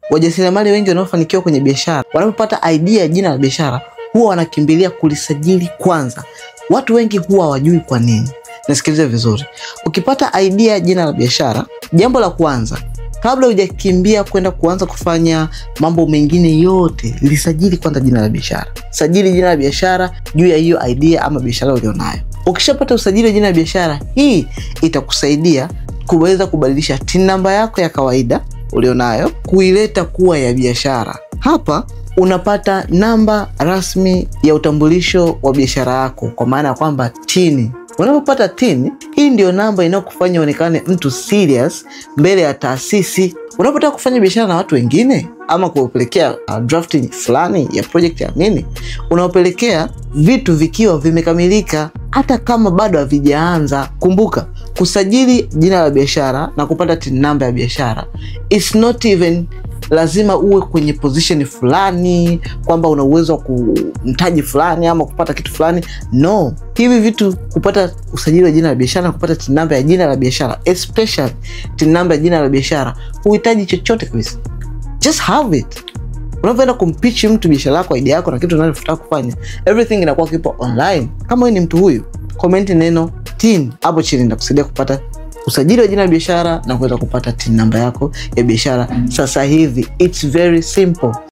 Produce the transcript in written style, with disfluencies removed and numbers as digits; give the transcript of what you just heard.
Wajasiriamali wengi wanaofanikiwa kwenye biashara, wanapopata idea ya jina la biashara, huwa wanakimbilia kulisajili kwanza. Watu wengi huwa hawajui kwa nini. Nasikiliza vizuri. Ukipata idea ya jina la biashara, jambo la kwanza, kabla hujakimbia kwenda kuanza kufanya mambo mengine yote, lisajili kwanza jina la biashara. Sajili jina la biashara juu ya hiyo idea ama biashara ulionayo. Ukishapata usajili wa jina la biashara, hii itakusaidia kuweza kubadilisha TIN namba yako ya kawaida ulionayo kuileta kuwa ya biashara. Hapa unapata namba rasmi ya utambulisho wa biashara yako, kwa maana ya kwamba TIN. Unapopata TIN, hii ndio namba inayokufanya uonekane mtu serious mbele ya taasisi. Unapotaka kufanya biashara na watu wengine ama kuwapelekea drafting fulani ya project ya nini, unawapelekea vitu vikiwa vimekamilika hata kama bado havijaanza. Kumbuka, kusajili jina la biashara na kupata TIN namba ya biashara, it's not even lazima uwe kwenye position fulani kwamba una uwezo wa kumtaji fulani ama kupata kitu fulani. No, hivi vitu, kupata usajili wa jina la biashara na kupata TIN namba ya jina la biashara, especially TIN namba ya jina la biashara, huhitaji chochote kabisa. Just have it. Unapoenda kumpitch mtu biashara yako, idea yako na kitu unachotaka kufanya, everything inakuwa kipo online. Kama wewe ni mtu huyu, comment neno TIN hapo chini, nitakusaidia kupata usajili wa jina la biashara na kuweza kupata TIN namba yako ya biashara sasa hivi. It's very simple.